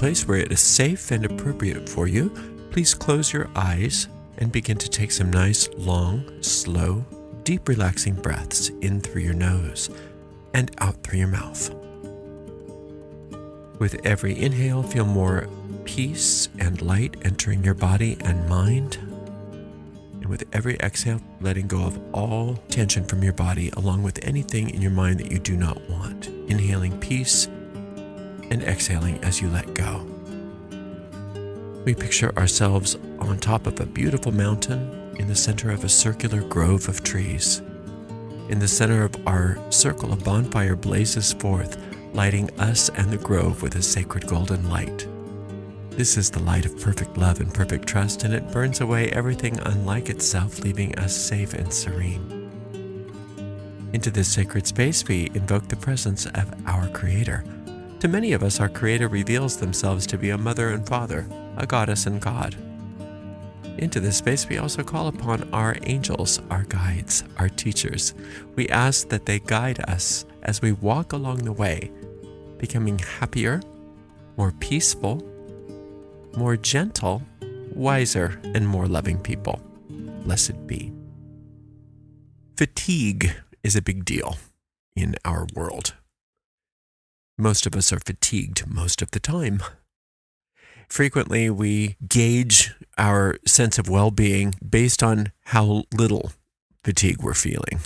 place where it is safe and appropriate for you, please close your eyes and begin to take some nice, long, slow, deep, relaxing breaths in through your nose and out through your mouth. With every inhale, feel more peace and light entering your body and mind. And with every exhale, letting go of all tension from your body, along with anything in your mind that you do not want. Inhaling peace and exhaling as you let go. We picture ourselves on top of a beautiful mountain in the center of a circular grove of trees. In the center of our circle, a bonfire blazes forth, lighting us and the grove with a sacred golden light. This is the light of perfect love and perfect trust, and it burns away everything unlike itself, leaving us safe and serene. Into this sacred space, we invoke the presence of our Creator. To many of us, our Creator reveals themselves to be a mother and father, a goddess and God. Into this space, we also call upon our angels, our guides, our teachers. We ask that they guide us as we walk along the way, becoming happier, more peaceful, more gentle, wiser, and more loving people. Blessed be. Fatigue is a big deal in our world. Most of us are fatigued most of the time. Frequently, we gauge our sense of well-being based on how little fatigue we're feeling.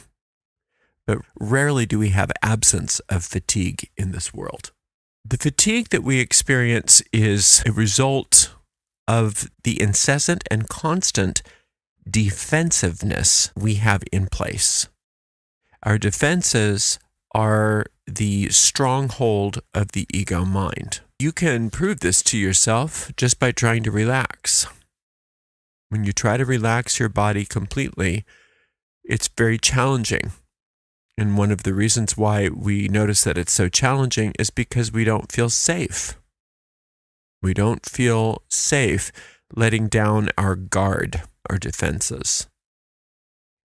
But rarely do we have absence of fatigue in this world. The fatigue that we experience is a result of the incessant and constant defensiveness we have in place. Our defenses are the stronghold of the ego mind. You can prove this to yourself just by trying to relax. When you try to relax your body completely, it's very challenging. And one of the reasons why we notice that it's so challenging is because we don't feel safe. We don't feel safe letting down our guard, our defenses.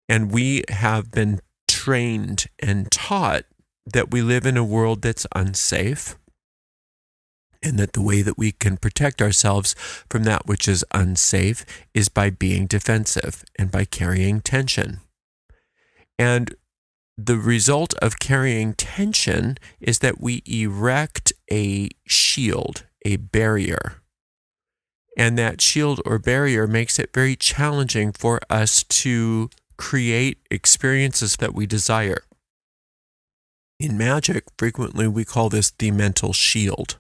And we have been trained and taught that we live in a world that's unsafe, and that the way that we can protect ourselves from that which is unsafe is by being defensive and by carrying tension. And the result of carrying tension is that we erect a shield, a barrier. And that shield or barrier makes it very challenging for us to create experiences that we desire. In magic, frequently we call this the mental shield.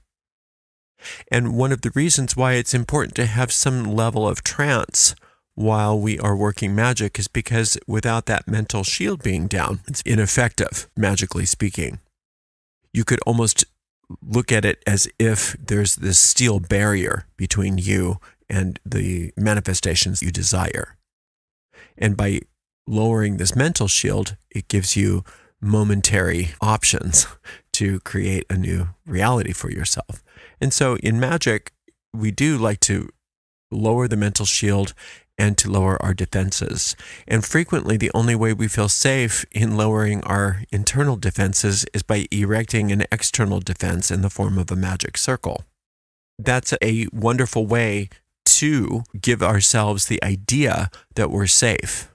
And one of the reasons why it's important to have some level of trance while we are working magic is because without that mental shield being down, it's ineffective, magically speaking. You could almost look at it as if there's this steel barrier between you and the manifestations you desire. And by lowering this mental shield, it gives you momentary options to create a new reality for yourself. And so in magic, we do like to lower the mental shield and to lower our defenses. And frequently, the only way we feel safe in lowering our internal defenses is by erecting an external defense in the form of a magic circle. That's a wonderful way to give ourselves the idea that we're safe,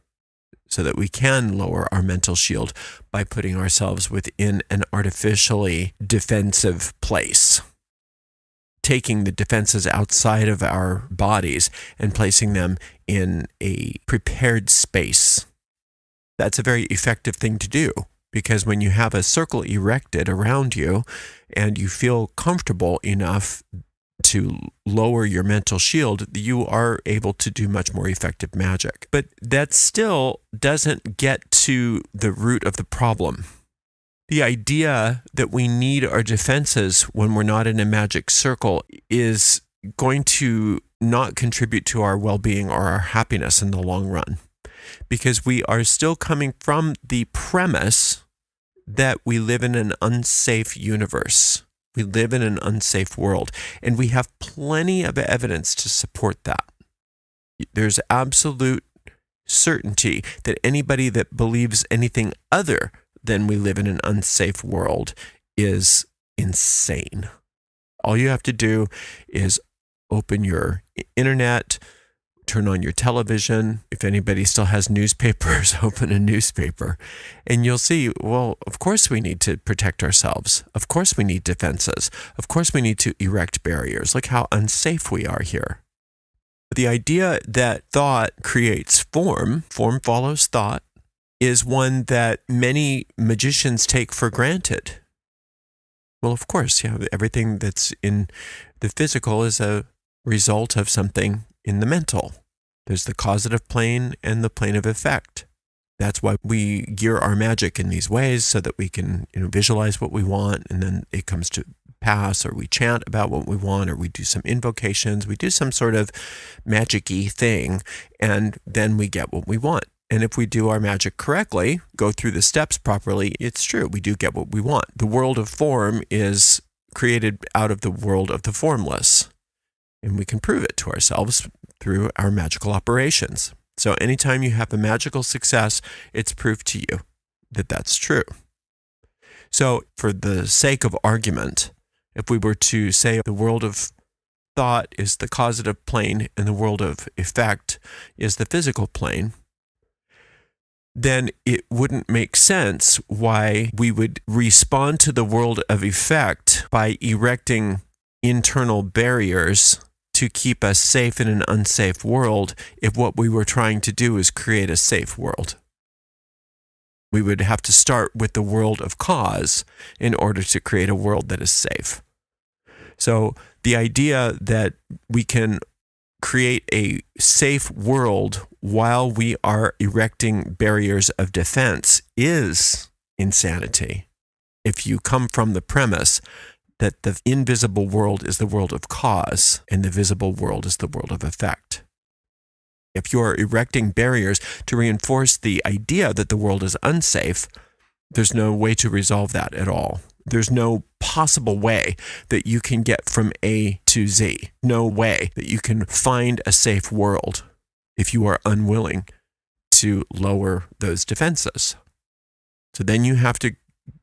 so that we can lower our mental shield by putting ourselves within an artificially defensive place, taking the defenses outside of our bodies and placing them in a prepared space. That's a very effective thing to do, because when you have a circle erected around you and you feel comfortable enough to lower your mental shield, you are able to do much more effective magic. But that still doesn't get to the root of the problem. The idea that we need our defenses when we're not in a magic circle is going to not contribute to our well-being or our happiness in the long run, because we are still coming from the premise that we live in an unsafe universe. We live in an unsafe world, and we have plenty of evidence to support that. There's absolute certainty that anybody that believes anything other than we live in an unsafe world is insane. All you have to do is open your internet, turn on your television. If anybody still has newspapers, open a newspaper, and you'll see, well, of course we need to protect ourselves. Of course we need defenses. Of course we need to erect barriers. Look how unsafe we are here. The idea that thought creates form follows thought, is one that many magicians take for granted. Well, of course, everything that's in the physical is a result of something in the mental. There's the causative plane and the plane of effect. That's why we gear our magic in these ways, so that we can visualize what we want, and then it comes to pass, or we chant about what we want, or we do some invocations, we do some sort of magic-y thing, and then we get what we want. And if we do our magic correctly, go through the steps properly, it's true, we do get what we want. The world of form is created out of the world of the formless, and we can prove it to ourselves through our magical operations. So anytime you have a magical success, it's proof to you that that's true. So for the sake of argument, if we were to say the world of thought is the causative plane and the world of effect is the physical plane, then it wouldn't make sense why we would respond to the world of effect by erecting internal barriers to keep us safe in an unsafe world if what we were trying to do is create a safe world. We would have to start with the world of cause in order to create a world that is safe. So the idea that we can create a safe world while we are erecting barriers of defense is insanity. If you come from the premise that the invisible world is the world of cause and the visible world is the world of effect. If you're erecting barriers to reinforce the idea that the world is unsafe, there's no way to resolve that at all. There's no possible way that you can get from A to Z. No way that you can find a safe world if you are unwilling to lower those defenses. So then you have to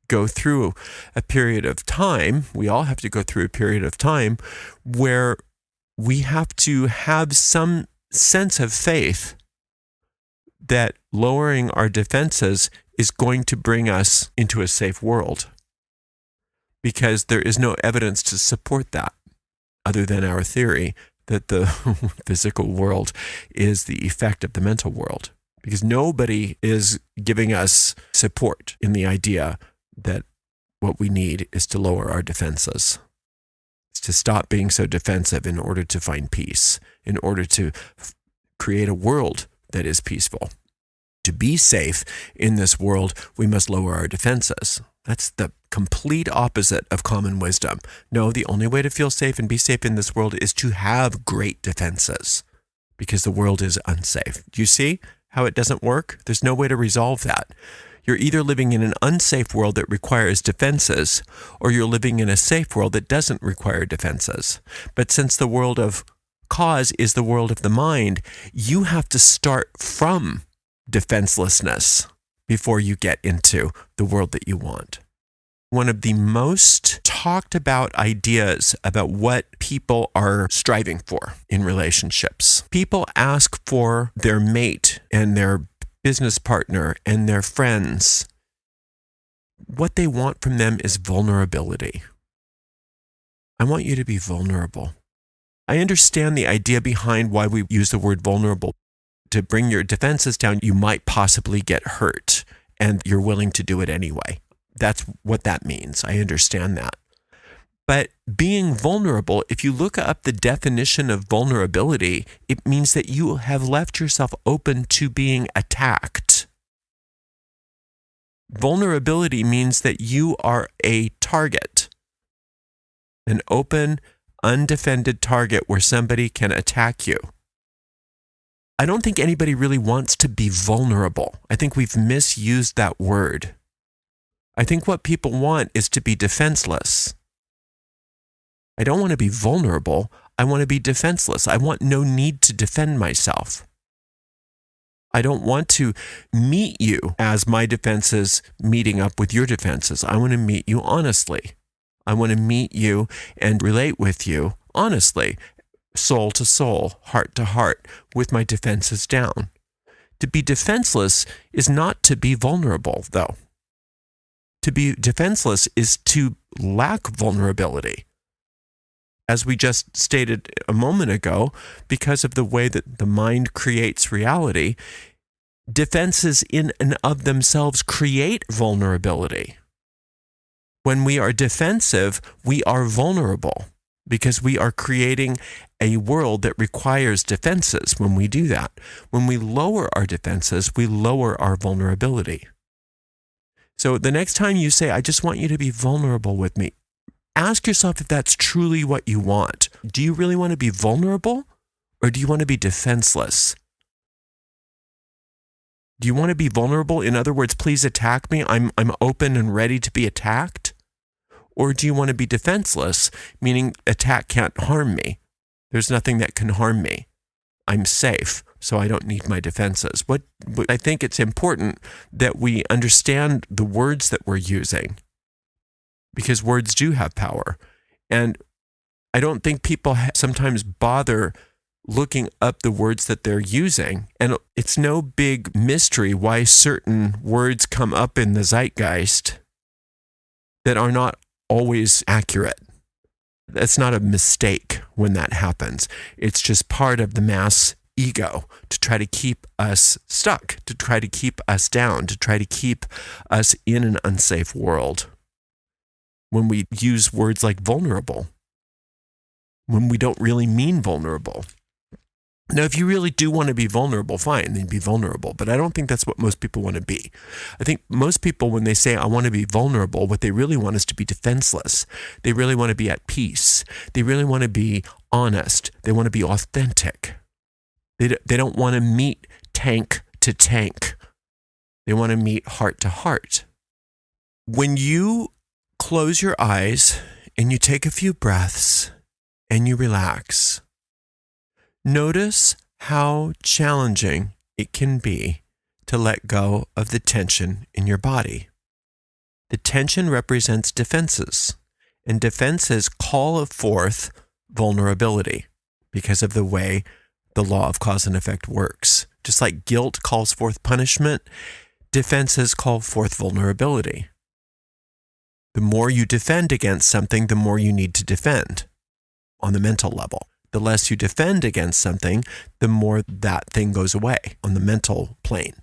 go through a period of time, we all have to go through a period of time where we have to have some sense of faith that lowering our defenses is going to bring us into a safe world. Because there is no evidence to support that other than our theory that the physical world is the effect of the mental world. Because nobody is giving us support in the idea that what we need is to lower our defenses. It's to stop being so defensive in order to find peace, in order to create a world that is peaceful. To be safe in this world, we must lower our defenses. That's the complete opposite of common wisdom. No, the only way to feel safe and be safe in this world is to have great defenses, because the world is unsafe. Do you see how it doesn't work? There's no way to resolve that. You're either living in an unsafe world that requires defenses, or you're living in a safe world that doesn't require defenses. But since the world of cause is the world of the mind, you have to start from defenselessness before you get into the world that you want. One of the most talked about ideas about what people are striving for in relationships. People ask for their mate and their business partner and their friends. What they want from them is vulnerability. I want you to be vulnerable. I understand the idea behind why we use the word vulnerable. To bring your defenses down, you might possibly get hurt, and you're willing to do it anyway. That's what that means. I understand that. But being vulnerable, if you look up the definition of vulnerability, it means that you have left yourself open to being attacked. Vulnerability means that you are a target, an open, undefended target where somebody can attack you. I don't think anybody really wants to be vulnerable. I think we've misused that word. I think what people want is to be defenseless. I don't want to be vulnerable. I want to be defenseless. I want no need to defend myself. I don't want to meet you as my defenses meeting up with your defenses. I want to meet you honestly. I want to meet you and relate with you honestly, soul to soul, heart to heart, with my defenses down. To be defenseless is not to be vulnerable, though. To be defenseless is to lack vulnerability. As we just stated a moment ago, because of the way that the mind creates reality, defenses in and of themselves create vulnerability. When we are defensive, we are vulnerable because we are creating a world that requires defenses when we do that. When we lower our defenses, we lower our vulnerability. So the next time you say, I just want you to be vulnerable with me, ask yourself if that's truly what you want. Do you really want to be vulnerable, or do you want to be defenseless? Do you want to be vulnerable? In other words, please attack me. I'm open and ready to be attacked. Or do you want to be defenseless, meaning attack can't harm me? There's nothing that can harm me. I'm safe, so I don't need my defenses. But I think it's important that we understand the words that we're using, because words do have power. And I don't think people sometimes bother looking up the words that they're using. And it's no big mystery why certain words come up in the zeitgeist that are not always accurate. That's not a mistake when that happens. It's just part of the mass ego to try to keep us stuck, to try to keep us down, to try to keep us in an unsafe world. When we use words like vulnerable, when we don't really mean vulnerable. Now, if you really do want to be vulnerable, fine, then be vulnerable. But I don't think that's what most people want to be. I think most people, when they say, I want to be vulnerable, what they really want is to be defenseless. They really want to be at peace. They really want to be honest. They want to be authentic. They don't want to meet tank to tank. They want to meet heart to heart. When you close your eyes and you take a few breaths and you relax, notice how challenging it can be to let go of the tension in your body. The tension represents defenses, and defenses call forth vulnerability because of the way the law of cause and effect works. Just like guilt calls forth punishment, defenses call forth vulnerability. The more you defend against something, the more you need to defend on the mental level. The less you defend against something, the more that thing goes away on the mental plane.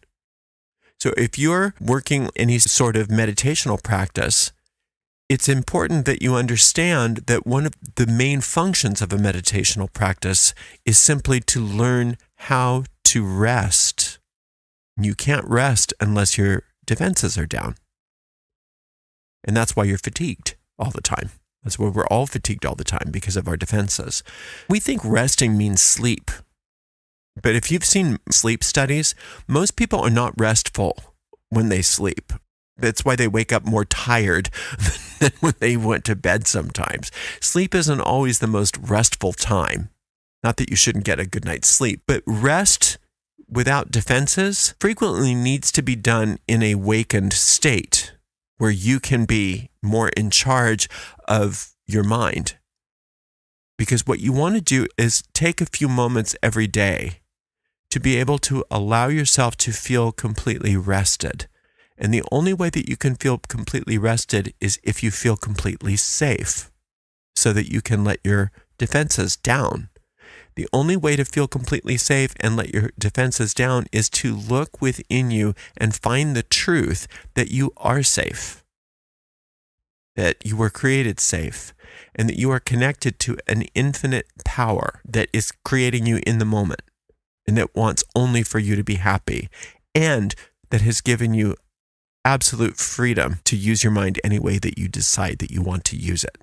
So if you're working any sort of meditational practice, it's important that you understand that one of the main functions of a meditational practice is simply to learn how to rest. You can't rest unless your defenses are down. And that's why you're fatigued all the time. That's why we're all fatigued all the time, because of our defenses. We think resting means sleep. But if you've seen sleep studies, most people are not restful when they sleep. That's why they wake up more tired than when they went to bed sometimes. Sleep isn't always the most restful time. Not that you shouldn't get a good night's sleep, but rest without defenses frequently needs to be done in a wakened state, where you can be more in charge of your mind. Because what you want to do is take a few moments every day to be able to allow yourself to feel completely rested. And the only way that you can feel completely rested is if you feel completely safe, so that you can let your defenses down. The only way to feel completely safe and let your defenses down is to look within you and find the truth that you are safe, that you were created safe, and that you are connected to an infinite power that is creating you in the moment and that wants only for you to be happy, and that has given you absolute freedom to use your mind any way that you decide that you want to use it.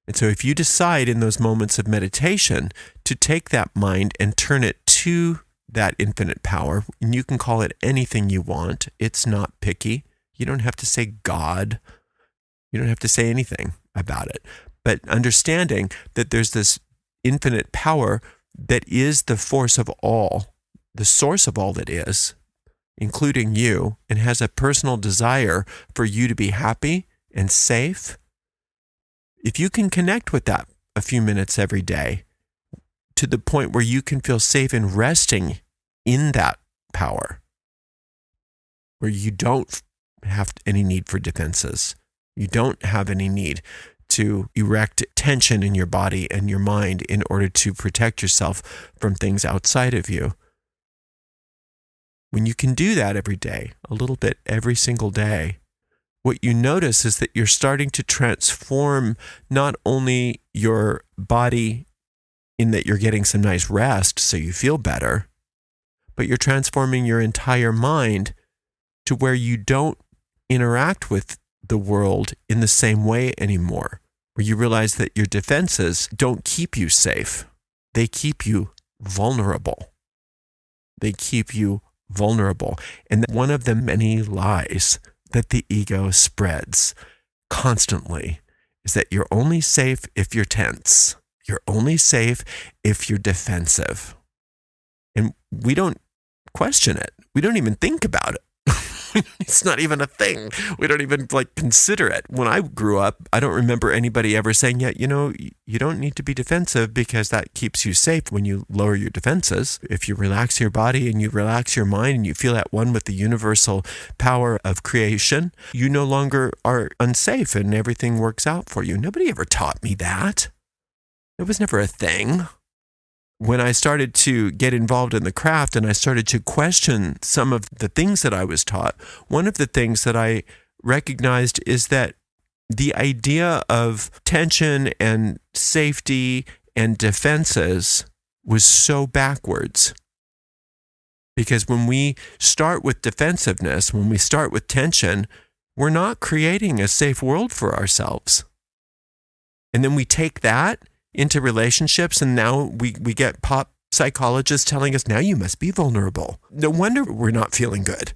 And so if you decide in those moments of meditation to take that mind and turn it to that infinite power, and you can call it anything you want, it's not picky. You don't have to say God. You don't have to say anything about it. But understanding that there's this infinite power that is the force of all, the source of all that is, including you, and has a personal desire for you to be happy and safe, if you can connect with that a few minutes every day to the point where you can feel safe and resting in that power, where you don't have any need for defenses, you don't have any need to erect tension in your body and your mind in order to protect yourself from things outside of you. When you can do that every day, a little bit every single day, what you notice is that you're starting to transform not only your body in that you're getting some nice rest so you feel better, but you're transforming your entire mind to where you don't interact with the world in the same way anymore, where you realize that your defenses don't keep you safe. They keep you vulnerable. They keep you vulnerable. And one of the many lies that the ego spreads constantly is that you're only safe if you're tense. You're only safe if you're defensive. And we don't question it. We don't even think about it. It's not even a thing. We don't even consider it. When I grew up, I don't remember anybody ever saying, yeah, you don't need to be defensive because that keeps you safe when you lower your defenses. If you relax your body and you relax your mind and you feel at one with the universal power of creation, you no longer are unsafe and everything works out for you. Nobody ever taught me that. It was never a thing. When I started to get involved in the craft and I started to question some of the things that I was taught, one of the things that I recognized is that the idea of tension and safety and defenses was so backwards. Because when we start with defensiveness, when we start with tension, we're not creating a safe world for ourselves. And then we take that into relationships, and now we get pop psychologists telling us, now you must be vulnerable. No wonder we're not feeling good.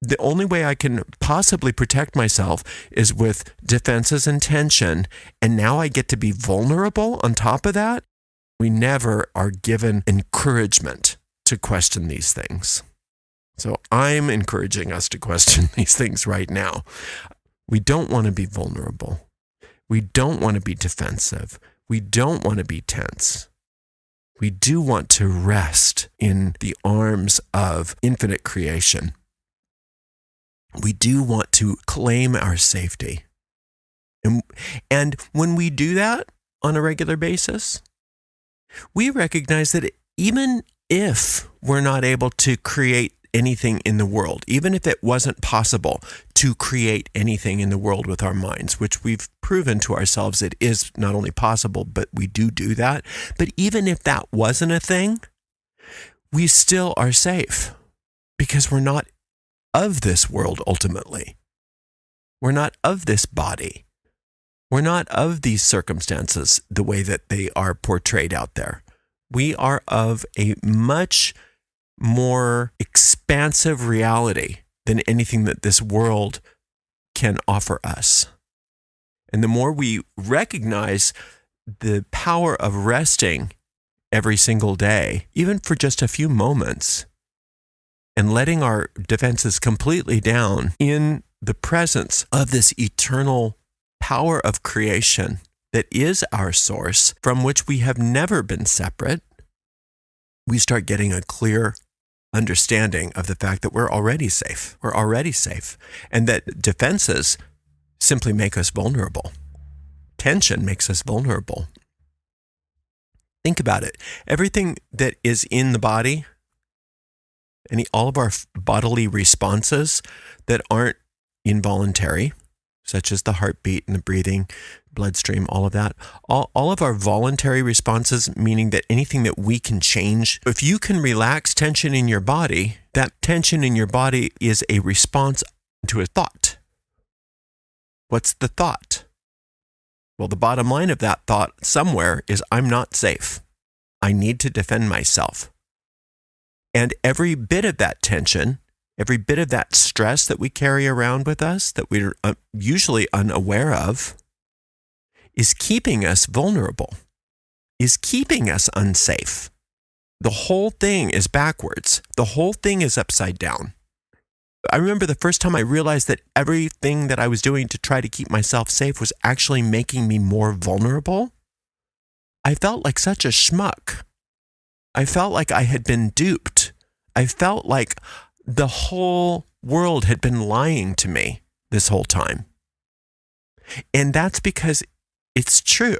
The only way I can possibly protect myself is with defenses and tension, and now I get to be vulnerable on top of that. We never are given encouragement to question these things. So I'm encouraging us to question these things right now. We don't want to be vulnerable. We don't want to be defensive. We don't want to be tense. We do want to rest in the arms of infinite creation. We do want to claim our safety. And when we do that on a regular basis, we recognize that even if we're not able to create anything in the world, even if it wasn't possible to create anything in the world with our minds, which we've proven to ourselves it is not only possible, but we do that. But even if that wasn't a thing, we still are safe because we're not of this world ultimately. We're not of this body. We're not of these circumstances the way that they are portrayed out there. We are of a much more expansive reality than anything that this world can offer us. And the more we recognize the power of resting every single day, even for just a few moments, and letting our defenses completely down in the presence of this eternal power of creation that is our source, from which we have never been separate, we start getting a clear understanding of the fact that we're already safe. We're already safe. And that defenses simply make us vulnerable. Tension makes us vulnerable. Think about it. Everything that is in the body, all of our bodily responses that aren't involuntary, such as the heartbeat and the breathing, bloodstream, all of that. All of our voluntary responses, meaning that anything that we can change. If you can relax tension in your body, that tension in your body is a response to a thought. What's the thought? Well, the bottom line of that thought somewhere is, I'm not safe. I need to defend myself. And every bit of that tension, every bit of that stress that we carry around with us that we're usually unaware of, is keeping us vulnerable, is keeping us unsafe. The whole thing is backwards. The whole thing is upside down. I remember the first time I realized that everything that I was doing to try to keep myself safe was actually making me more vulnerable. I felt like such a schmuck. I felt like I had been duped. I felt like the whole world had been lying to me this whole time. And that's because it's true.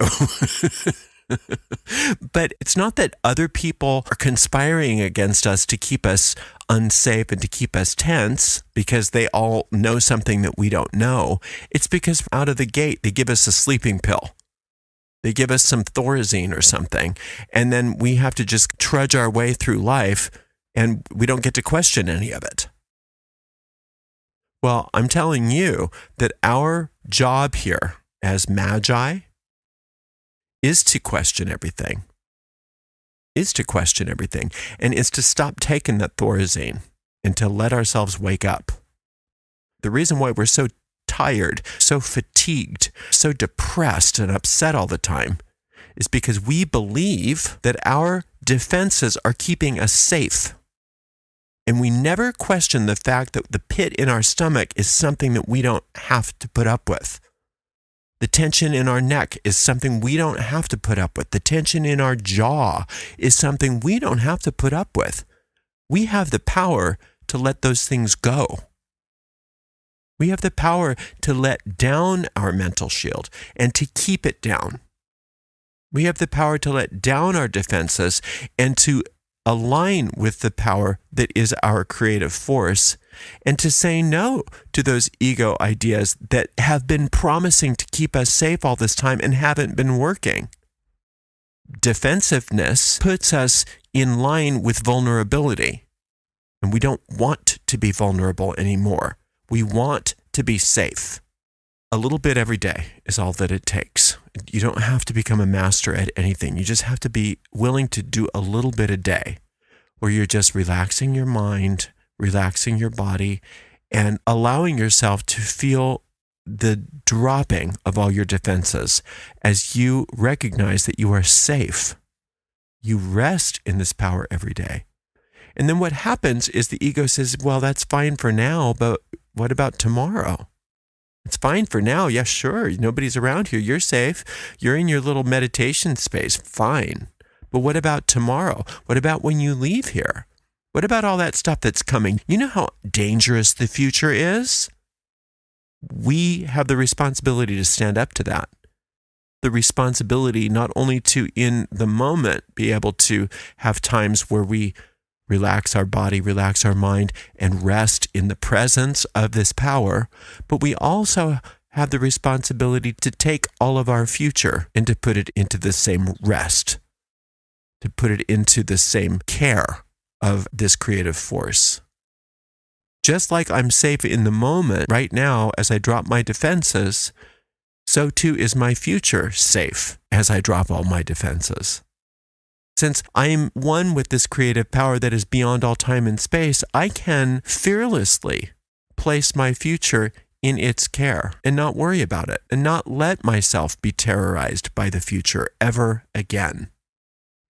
But it's not that other people are conspiring against us to keep us unsafe and to keep us tense because they all know something that we don't know. It's because out of the gate, they give us a sleeping pill. They give us some Thorazine or something, and then we have to just trudge our way through life, and we don't get to question any of it. Well, I'm telling you that our job here as magi is to question everything, and is to stop taking that Thorazine and to let ourselves wake up. The reason why we're so tired, so fatigued, so depressed and upset all the time is because we believe that our defenses are keeping us safe. And we never question the fact that the pit in our stomach is something that we don't have to put up with. The tension in our neck is something we don't have to put up with. The tension in our jaw is something we don't have to put up with. We have the power to let those things go. We have the power to let down our mental shield and to keep it down. We have the power to let down our defenses and to align with the power that is our creative force, and to say no to those ego ideas that have been promising to keep us safe all this time and haven't been working. Defensiveness puts us in line with vulnerability, and we don't want to be vulnerable anymore. We want to be safe. A little bit every day is all that it takes. You don't have to become a master at anything. You just have to be willing to do a little bit a day where you're just relaxing your mind, relaxing your body, and allowing yourself to feel the dropping of all your defenses as you recognize that you are safe. You rest in this power every day. And then what happens is the ego says, well, that's fine for now, but what about tomorrow? It's fine for now. Yeah, sure. Nobody's around here. You're safe. You're in your little meditation space. Fine. But what about tomorrow? What about when you leave here? What about all that stuff that's coming? You know how dangerous the future is? We have the responsibility to stand up to that. The responsibility not only to, in the moment, be able to have times where we relax our body, relax our mind, and rest in the presence of this power, but we also have the responsibility to take all of our future and to put it into the same rest, to put it into the same care of this creative force. Just like I'm safe in the moment right now as I drop my defenses, so too is my future safe as I drop all my defenses. Since I'm one with this creative power that is beyond all time and space, I can fearlessly place my future in its care and not worry about it and not let myself be terrorized by the future ever again.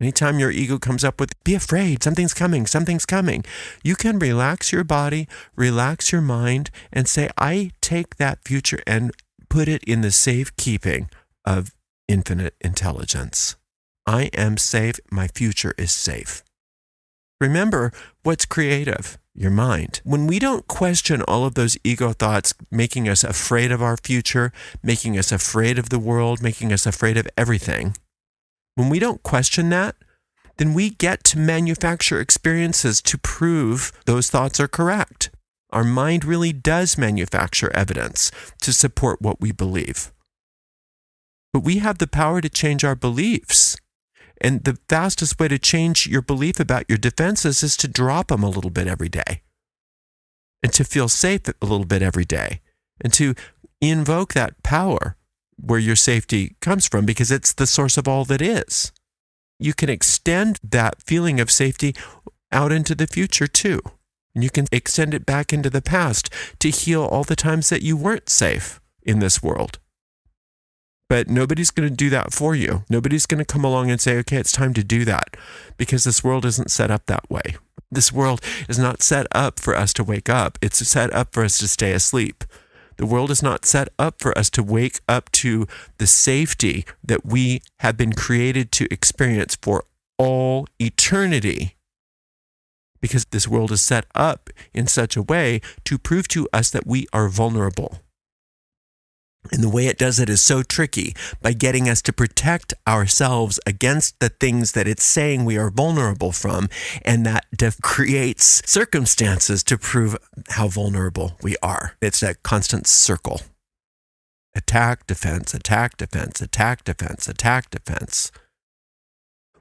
Anytime your ego comes up with, be afraid, something's coming, you can relax your body, relax your mind, and say, I take that future and put it in the safekeeping of infinite intelligence. I am safe. My future is safe. Remember what's creative, your mind. When we don't question all of those ego thoughts, making us afraid of our future, making us afraid of the world, making us afraid of everything, when we don't question that, then we get to manufacture experiences to prove those thoughts are correct. Our mind really does manufacture evidence to support what we believe. But we have the power to change our beliefs. And the fastest way to change your belief about your defenses is to drop them a little bit every day. And to feel safe a little bit every day. And to invoke that power where your safety comes from, because it's the source of all that is. You can extend that feeling of safety out into the future too. And you can extend it back into the past to heal all the times that you weren't safe in this world. But nobody's going to do that for you. Nobody's going to come along and say, okay, it's time to do that, because this world isn't set up that way. This world is not set up for us to wake up. It's set up for us to stay asleep. The world is not set up for us to wake up to the safety that we have been created to experience for all eternity. Because this world is set up in such a way to prove to us that we are vulnerable. And the way it does it is so tricky, by getting us to protect ourselves against the things that it's saying we are vulnerable from, and that creates circumstances to prove how vulnerable we are. It's that constant circle. Attack, defense, attack, defense, attack, defense, attack, defense.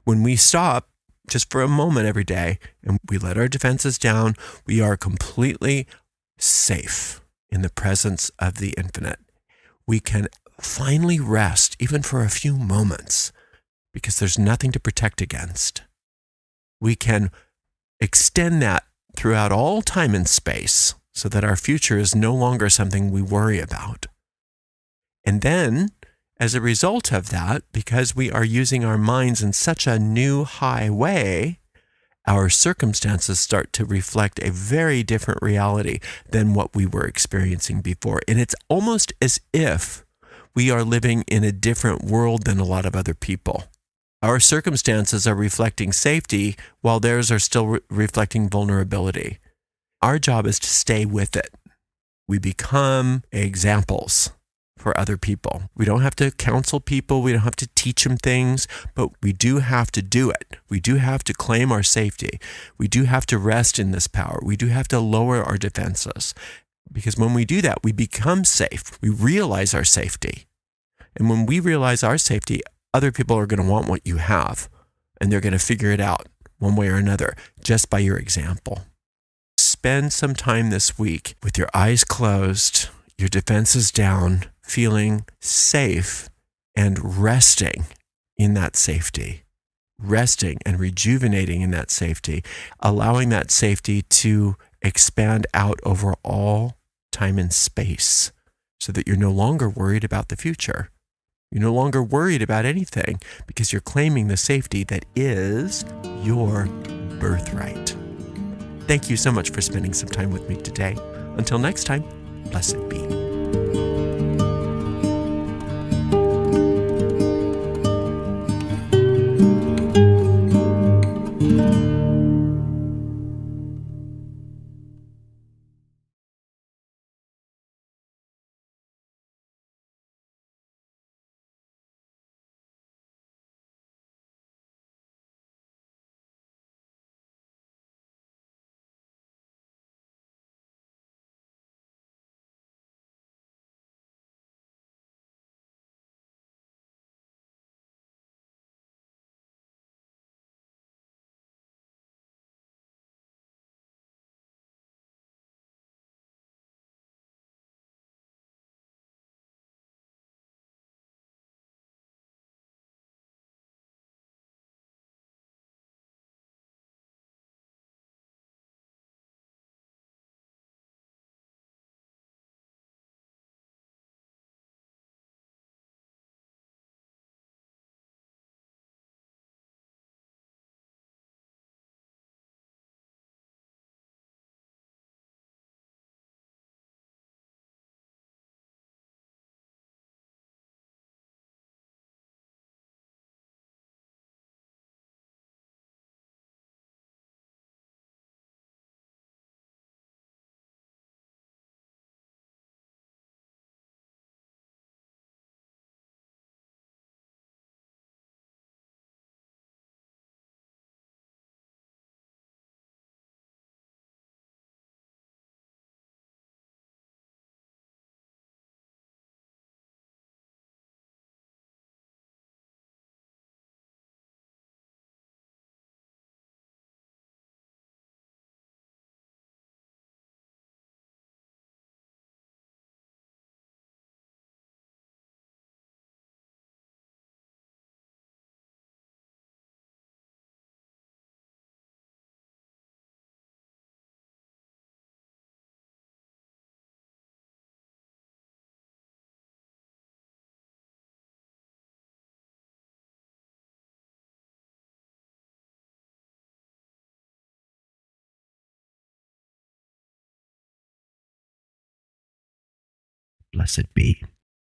When we stop just for a moment every day and we let our defenses down, we are completely safe in the presence of the infinite. We can finally rest, even for a few moments, because there's nothing to protect against. We can extend that throughout all time and space so that our future is no longer something we worry about. And then, as a result of that, because we are using our minds in such a new, high way, our circumstances start to reflect a very different reality than what we were experiencing before. And it's almost as if we are living in a different world than a lot of other people. Our circumstances are reflecting safety, while theirs are still reflecting vulnerability. Our job is to stay with it. We become examples for other people. We don't have to counsel people. We don't have to teach them things, but we do have to do it. We do have to claim our safety. We do have to rest in this power. We do have to lower our defenses, because when we do that, we become safe. We realize our safety. And when we realize our safety, other people are going to want what you have, and they're going to figure it out one way or another just by your example. Spend some time this week with your eyes closed, your defenses down, feeling safe and resting in that safety, resting and rejuvenating in that safety, allowing that safety to expand out over all time and space so that you're no longer worried about the future. You're no longer worried about anything because you're claiming the safety that is your birthright. Thank you so much for spending some time with me today. Until next time, blessed be. Blessed be.